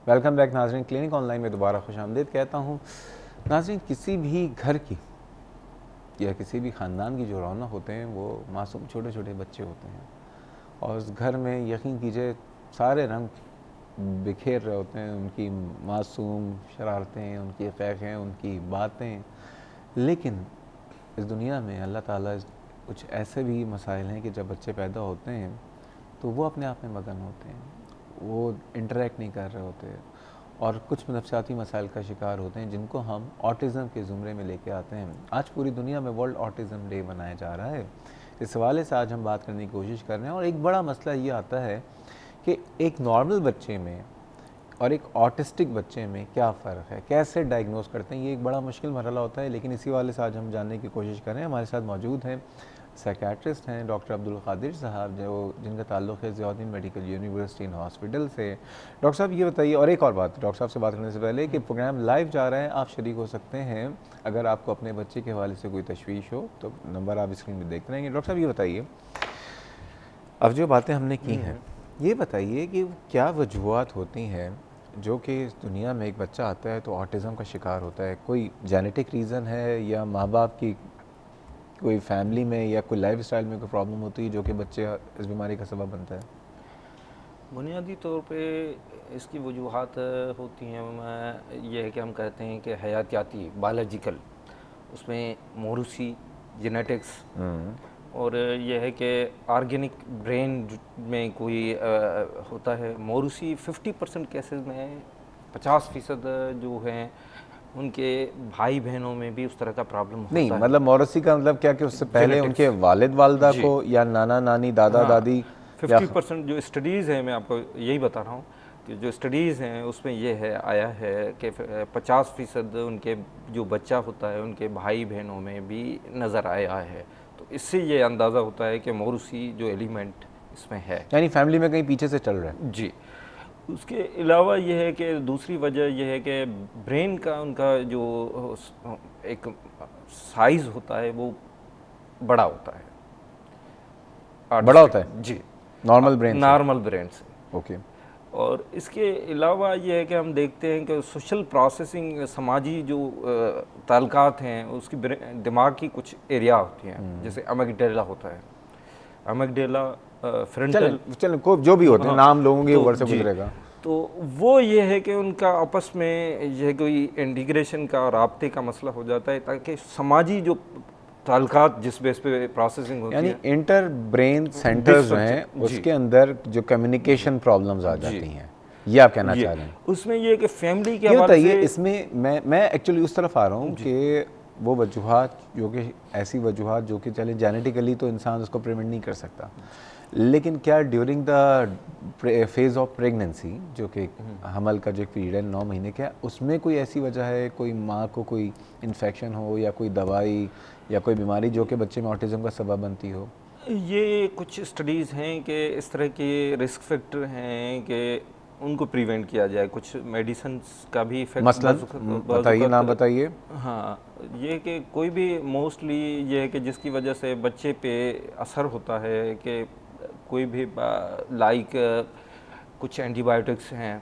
Welcome back नाज़रीन, clinic online में दोबारा खुशामदीद कहता हूँ। नाज़रीन, किसी भी घर की या किसी भी ख़ानदान की जो रौनक होते हैं वो मासूम छोटे छोटे बच्चे होते हैं, और उस घर में यकीन कीजिए सारे रंग बिखेर रहे होते हैं, उनकी मासूम शरारतें, उनकी क़ैक़ें, उनकी बातें। लेकिन इस दुनिया में अल्लाह ताला कुछ ऐसे भी मसाइल हैं कि जब बच्चे पैदा होते हैं तो वो अपने आप में मगन होते हैं, वो इंटरेक्ट नहीं कर रहे होते और कुछ नफ्सियाती मसाइल का शिकार होते हैं जिनको हम ऑटिज़म के ज़ुमरे में लेके आते हैं। आज पूरी दुनिया में वर्ल्ड ऑटिज़म डे मनाया जा रहा है। इस हवाले से आज हम बात करने की कोशिश कर रहे हैं, और एक बड़ा मसला ये आता है कि एक नॉर्मल बच्चे में और एक ऑटिस्टिक बच्चे में क्या फ़र्क है, कैसे डायग्नोस करते हैं। ये एक बड़ा मुश्किल मरहला होता है, लेकिन इसी वाले से आज हम जानने की कोशिश करें। हमारे साथ मौजूद हैं साइकेट्रिस्ट हैं डॉक्टर अब्दुल क़ादिर साहब, जो जिनका ताल्लुक़ है Ziauddin medical university and hospital से। डॉक्टर साहब ये बताइए, और एक और बात डॉक्टर साहब से बात करने से पहले कि प्रोग्राम लाइव जा रहा है, आप शरीक हो सकते हैं। अगर आपको अपने बच्चे के हवाले से कोई तशवीश हो तो नंबर आप स्क्रीन में देखते रहेंगे। डॉक्टर साहब ये बताइए, अब जो बातें हमने की हैं, ये बताइए कि क्या वजूहत होती हैं जो कि इस दुनिया में एक बच्चा आता है तो ऑटिज़म का शिकार होता है। कोई जेनेटिक रीज़न है या माँ बाप की कोई फैमिली में या कोई लाइफ स्टाइल में कोई प्रॉब्लम होती है जो कि बच्चे इस बीमारी का सबब बनता है? बुनियादी तौर पे इसकी वजूहात होती हैं, यह है कि हम कहते हैं कि हयातियाती बायोलॉजिकल, उसमें मोरूसी जेनेटिक्स, और यह है कि ऑर्गेनिक ब्रेन में कोई होता है। मोरूसी 50% केसेस में 50% जो हैं उनके भाई बहनों में भी उस तरह का प्रॉब्लम होता नहीं, है। मतलब मौरूसी का मतलब क्या कि उससे पहले उनके वालिद वालदा को या नाना नानी दादा दादी 50% जो स्टडीज़ हैं, मैं आपको यही बता रहा हूँ कि जो स्टडीज़ हैं उसमें ये है आया है कि 50% उनके जो बच्चा होता है उनके भाई बहनों में भी नज़र आया है। तो इससे ये अंदाज़ा होता है कि मोरूसी जो एलिमेंट इसमें है, यानी फैमिली में कहीं पीछे से चल रहा है। जी। उसके अलावा यह है कि दूसरी वजह यह है कि ब्रेन का उनका जो एक साइज़ होता है वो बड़ा होता है। बड़ा होता है जी, नॉर्मल ब्रेन से। ओके। और इसके अलावा ये है कि हम देखते हैं कि सोशल प्रोसेसिंग, समाजी जो ताल्लुकात हैं उसकी दिमाग की कुछ एरिया होती हैं, जैसे अमिगडाला होता है, अमिगडाला फ्रंटल, चल को जो भी होते हैं नाम लोगों के ऊपर से गुजरेगा। तो वो ये है कि उनका आपस में यह कोई इंटीग्रेशन का, राब्ते का मसला हो जाता है, ताकि समाजी जो ताल्लुकात जिस बेस पे प्रोसेसिंग होती है, यानी इंटर ब्रेन सेंटर्स जो हैं उसके अंदर जो कम्युनिकेशन प्रॉब्लम्स आ जाती हैं, ये आप कहना चाह रहे हैं। उसमें ये कि फैमिली के हवाले से इसमें मैं एक्चुअली उस तरफ आ रहा हूँ कि वो वजूहात जो कि ऐसी वजूहात जो कि चले जेनेटिकली तो इंसान उसको प्रिवेंट नहीं कर सकता, लेकिन क्या during the phase of pregnancy, जो कि हमल का जो एक पीरियड है 9 महीने, क्या उसमें कोई ऐसी वजह है, कोई माँ को कोई इन्फेक्शन हो या कोई दवाई या कोई बीमारी जो कि बच्चे में ऑटिज़म का सबब बनती हो? ये कुछ स्टडीज़ हैं कि इस तरह के रिस्क फैक्टर हैं कि उनको प्रिवेंट किया जाए। कुछ मेडिसिन का भी इफेक्ट मसलन बताइए, नाम बताइए। हाँ, ये कि कोई भी मोस्टली ये है कि जिसकी वजह से बच्चे पे असर होता है कि कोई भी लाइक कुछ एंटीबायोटिक्स हैं,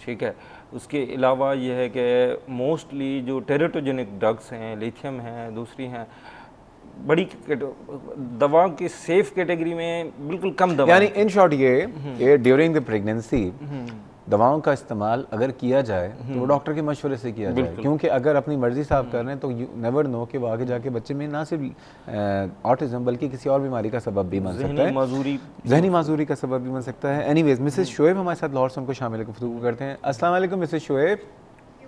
ठीक है। उसके अलावा ये है कि मोस्टली जो टेरेटोजेनिक ड्रग्स हैं, लिथियम हैं, दूसरी हैं, बड़ी दवाओं की सेफ कैटेगरी में बिल्कुल कम दवा। यानी इन शॉर्ट ये ड्यूरिंग द प्रेगनेंसी दवाओं का इस्तेमाल अगर किया जाए तो वो डॉक्टर के मशवरे से किया जाए, क्योंकि अगर अपनी मर्जी से आप कर रहे हैं तो यू नेवर नो कि वो आगे जाके बच्चे में ना सिर्फ ऑटिज्म बल्कि किसी और बीमारी का सबब भी बन सकता है, जहनी माजूरी का सबब भी बन सकता है। एनीवेज, मिसेस शोएब हमारे साथ लाहौर से, उनको शामिल गुफ्तगू करते हैं। अस्सलाम वालेकुम मिसेस शोएब।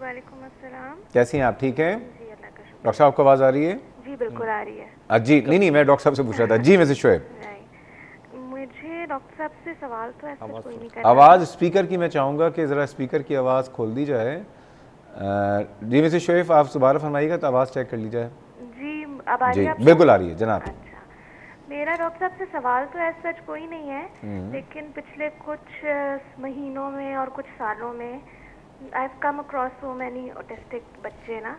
वालेकुम अस्सलाम। कैसी हैं आप? ठीक हैं? डॉक्टर साहब आपको आवाज़ आ रही है? जी बिल्कुल आ रही है। जी नहीं, मैं डॉक्टर साहब से पूछ रहा था। जी मिसेस शोएब, मुझे डॉक्टर साहब से सवाल तो ऐसा कोई नहीं करना। आवाज़ स्पीकर की मैं चाहूँगा कि ज़रा स्पीकर की आवाज़ खोल दी जाए। जी मिसेस शोएब, आप दोबारा फरमाइएगा तो आवाज़ चेक कर ली जाए। जी अब आ रही है? बिल्कुल आ रही है जनाब। अच्छा, मेरा डॉक्टर साहब से सवाल तो ऐसा सच कोई नहीं है, लेकिन पिछले कुछ महीनों में और कुछ सालों में I have come across so many autistic बच्चे ना,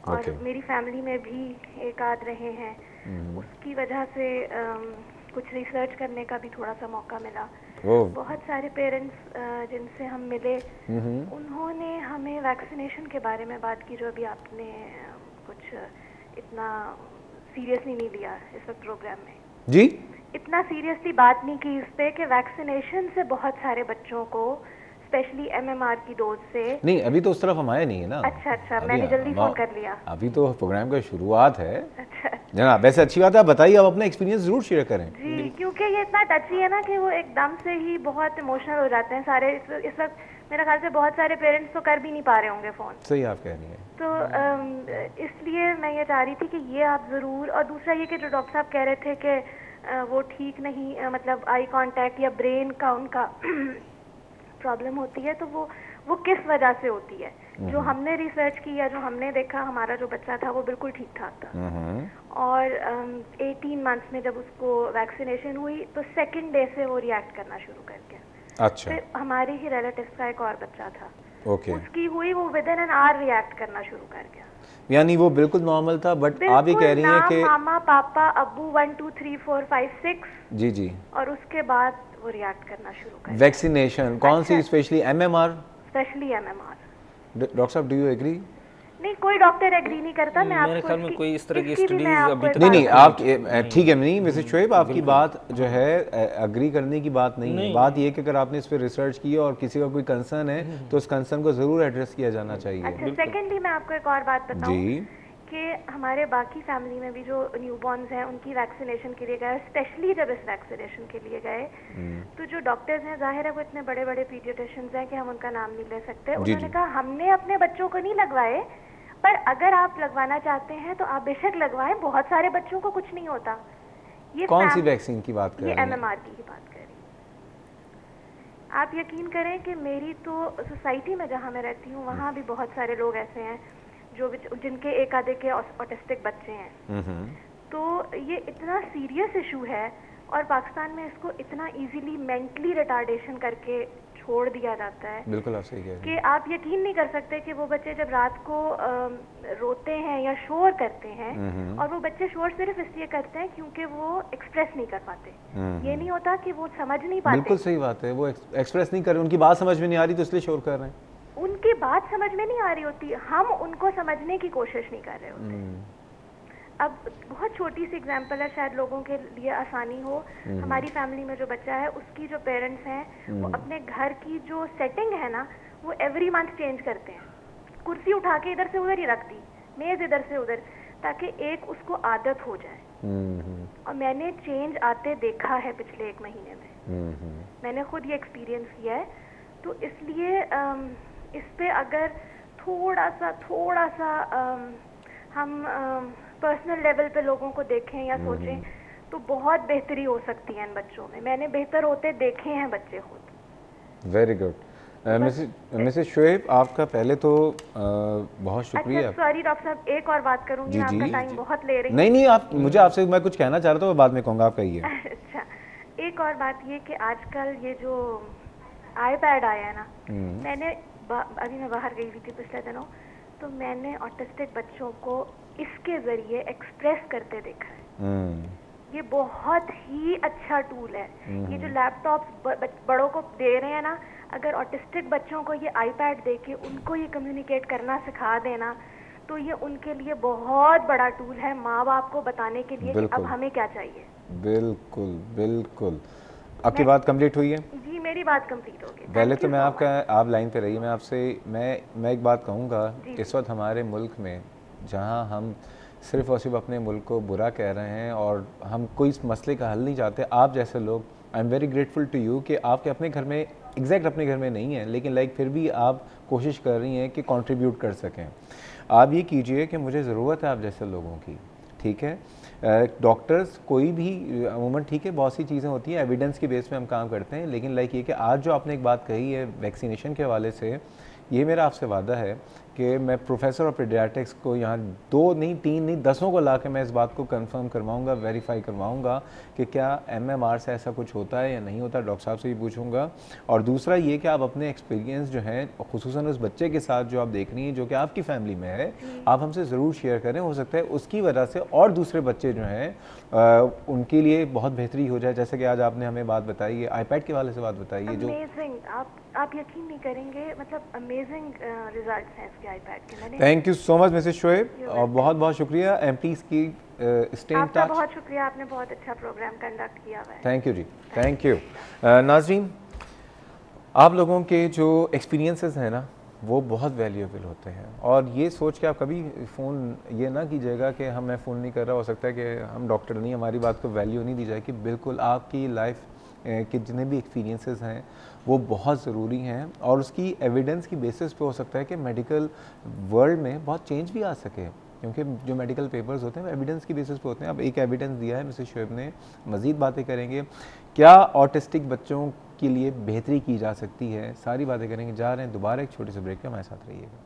और मेरी फैमिली में भी एक आध रहे हैं। उसकी वजह से कुछ रिसर्च करने का भी थोड़ा सा मौका मिला। बहुत सारे पेरेंट्स जिनसे हम मिले उन्होंने हमें वैक्सीनेशन के बारे में बात की, जो अभी आपने कुछ इतना सीरियसली नहीं लिया इस वक्त प्रोग्राम में जी, इतना सीरियसली बात नहीं की इस पे कि वैक्सीनेशन से बहुत सारे बच्चों को स्पेशली एमएमआर की डोज से नहीं अभी तो उस तरफ हम आए नहीं है ना। अच्छा मैंने जल्दी फोन कर लिया। अभी तो प्रोग्राम का शुरुआत है। अच्छा जनाब, वैसे अच्छी बात है, आप बताइए, आप अपना एक्सपीरियंस जरूर शेयर करें। जी, क्योंकि ये इतना टची है ना कि वो एकदम से ही बहुत इमोशनल हो जाते हैं सारे। इस वक्त मेरे ख्याल से बहुत सारे पेरेंट्स तो कर भी नहीं पा रहे होंगे फ़ोन। सही आप कह रही हैं। तो इसलिए मैं ये चाह रही थी कि ये आप ज़रूर, और दूसरा ये कि जो डॉक्टर साहब कह रहे थे कि वो ठीक नहीं, मतलब आई कांटेक्ट या ब्रेन का उनका प्रॉब्लम होती है, तो वो किस वजह से होती है। जो हमने रिसर्च की या जो हमने देखा, हमारा जो बच्चा था वो बिल्कुल ठीक ठाक था और 18 मंथ्स में जब उसको वैक्सीनेशन हुई तो सेकंड डे से वो रिएक्ट करना शुरू कर गया। अच्छा। फिर हमारे ही रिलेटिव्स का एक और बच्चा था, ओके, उसकी हुई, वो with in an hour react करना शुरू कर गया। यानी वो बिल्कुल नॉर्मल था, बट आप ये कह रही हैं कि मामा पापा अब्बू 1 2 3 4 5 6 जी जी, और उसके बाद वो रिएक्ट करना शुरू कर। वैक्सीनेशन कौन सी, specially MMR? Specially MMR. Doctor साहब, डू यू एग्री? नहीं, कोई डॉक्टर एग्री नहीं करता। मैं मेरे ख्याल में कोई इस तरह की स्टडीज अभी तक नहीं आप ठीक है, नहीं मिसेस शोएब, आपकी बात जो है अग्री करने की बात नहीं है। बात ये कि अगर आपने इस पर रिसर्च की और किसी का कोई कंसर्न है तो उस कंसर्न को जरूर एड्रेस किया जाना चाहिए। अच्छा, सेकेंडली मैं आपको एक और बात बताऊं जी, कि हमारे बाकी फैमिली में भी जो न्यूबॉर्न्स हैं उनकी वैक्सीनेशन के लिए गए, स्पेशली जब इस वैक्सीनेशन के लिए गए तो जो डॉक्टर्स हैं, जाहिर है वो इतने बड़े बड़े पीडियाट्रिशियंस हैं कि हम उनका नाम नहीं ले सकते, उन्होंने कहा हमने अपने बच्चों को नहीं लगवाए, पर अगर आप लगवाना चाहते हैं तो आप बेशक लगवाएं, बहुत सारे बच्चों को कुछ नहीं होता। ये कौन सी वैक्सीन की बात कर रहे हैं? ये एमएमआर की बात कर रही हूँ। आप यकीन करें कि मेरी तो सोसाइटी में जहाँ मैं रहती हूँ वहाँ भी बहुत सारे लोग ऐसे हैं जो जिनके एक आधे के ऑटिस्टिक बच्चे हैं। तो ये इतना सीरियस इशू है और पाकिस्तान में इसको इतना इजीली मेंटली रिटार्डेशन करके छोड़ दिया जाता है। बिल्कुल आप सही कह रहे हैं कि आप यकीन नहीं कर सकते कि वो बच्चे जब रात को रोते हैं या शोर करते हैं, और वो बच्चे शोर सिर्फ इसलिए करते हैं क्योंकि वो एक्सप्रेस नहीं कर पाते। ये नहीं होता कि वो समझ नहीं पाते। बिल्कुल सही बात है, वो एक्सप्रेस नहीं कर रहे, उनकी बात समझ में नहीं आ रही तो इसलिए शोर कर रहे हैं। उनकी बात समझ में नहीं आ रही होती, हम उनको समझने की कोशिश नहीं कर रहे होते। अब बहुत छोटी सी एग्जांपल है, शायद लोगों के लिए आसानी हो। हमारी फैमिली में जो बच्चा है उसकी जो पेरेंट्स हैं वो अपने घर की जो सेटिंग है ना वो एवरी मंथ चेंज करते हैं। कुर्सी उठा के इधर से उधर ही रख दी, मेज इधर से उधर, ताकि एक उसको आदत हो जाए। और मैंने चेंज आते देखा है पिछले 1 महीने में। मैंने खुद ये एक्सपीरियंस किया है। तो इसलिए इस पे अगर थोड़ा सा हम पर्सनल लेवल पे लोगों को देखें या सोचें तो बहुत बेहतरी हो सकती है इन बच्चों में। मैंने बेहतर होते देखे हैं बच्चे खुद। Very good. मिसेस शोएब, आपका पहले तो बहुत शुक्रिया। अच्छा, सॉरी डॉक्टर साहब, एक और बात करूंगी, मैं आपका टाइम बहुत ले रही हूँ। नहीं, आप मुझे आपसे मैं कुछ कहना चाह रहा था, वो बाद में कहूँगा, आप कहिए। अच्छा, एक और बात ये कि आजकल ये जो आईपैड आया है ना, मैंने अभी मैं बाहर गई हुई थी पिछले दिनों, तो मैंने ऑटिस्टिक बच्चों को इसके जरिए एक्सप्रेस करते देखा है। ये बहुत ही अच्छा टूल है। ये जो लैपटॉप्स बड़ों को दे रहे हैं ना, अगर ऑटिस्टिक बच्चों को ये आईपैड दे के उनको ये कम्युनिकेट करना सिखा देना तो ये उनके लिए बहुत बड़ा टूल है माँ बाप को बताने के लिए कि अब हमें क्या चाहिए। बिल्कुल बिल्कुल। आपकी बात कंप्लीट हुई है? जी, मेरी बात कंप्लीट हो गई। पहले तो मैं आप लाइन पे रहिए, मैं आपसे मैं एक बात कहूँगा। इस वक्त हमारे मुल्क में जहाँ हम सिर्फ़ और सिर्फ अपने मुल्क को बुरा कह रहे हैं और हम कोई इस मसले का हल नहीं चाहते, आप जैसे लोग, I am very grateful to you कि आपके अपने घर में, एग्जैक्ट अपने घर में नहीं है, लेकिन फिर भी आप कोशिश कर रही हैं कि कंट्रीब्यूट कर सकें। आप ये कीजिए कि मुझे ज़रूरत है आप जैसे लोगों की, ठीक है? डॉक्टर्स कोई भी अमूमन, ठीक है, बहुत सी चीज़ें होती हैं, एविडेंस के बेस पे हम काम करते हैं, लेकिन ये कि आज जो आपने एक बात कही है वैक्सीनेशन के हवाले से, ये मेरा आपसे वादा है कि मैं प्रोफेसर ऑफ पीडियाट्रिक्स को यहाँ 2 नहीं 3 नहीं 10 को ला के मैं इस बात को कंफर्म करवाऊँगा, वेरीफाई करवाऊँगा कि क्या MMR से ऐसा कुछ होता है या नहीं होता। डॉक्टर साहब से भी पूछूंगा। और दूसरा ये कि आप अपने एक्सपीरियंस जो है खुसूसन उस बच्चे के साथ जो आप देख रही हैं जो कि आपकी फैमिली में है, आप हमसे ज़रूर शेयर करें। हो सकता है उसकी वजह से और दूसरे बच्चे जो हैं उनके लिए बहुत बेहतरी हो जाए। जैसे कि आज आपने हमें बात बताई है, iPad के वाले से बात बताई है, जो आप यकीन नहीं करेंगे, मतलब अमेजिंग रिजल्ट्स हैं इसके iPad के। मैंने thank you so much Mrs Shoaib, और बहुत बहुत शुक्रिया। प्लीज़ की स्टे इन आपका टच। बहुत शुक्रिया, आपने बहुत अच्छा प्रोग्राम कंडक्ट किया हुआ है। Thank you ji, thank you. नाज़रीन, आप लोगों के जो एक्सपीरियंसेस हैं ना वो बहुत वैल्यूएबल होते हैं, और ये सोच के आप कभी फ़ोन ये ना कीजिएगा कि मैं फ़ोन नहीं कर रहा, हो सकता है कि हम डॉक्टर नहीं, हमारी बात को वैल्यू नहीं दी जाएगी। बिल्कुल आपकी लाइफ के जितने भी एक्सपीरियंसेस हैं वो बहुत ज़रूरी हैं, और उसकी एविडेंस की बेसिस पे हो सकता है कि मेडिकल वर्ल्ड में बहुत चेंज भी आ सके, क्योंकि जो मेडिकल पेपर्स होते हैं वो एविडेंस की बेसिस पे होते हैं। अब एक एविडेंस दिया है मिसेस शोएब ने, मज़ीद बातें करेंगे क्या ऑटिस्टिक बच्चों के लिए बेहतरी की जा सकती है, सारी बातें करेंगे। जा रहे हैं दोबारा एक छोटे से ब्रेक पे, हमारे साथ रहिएगा।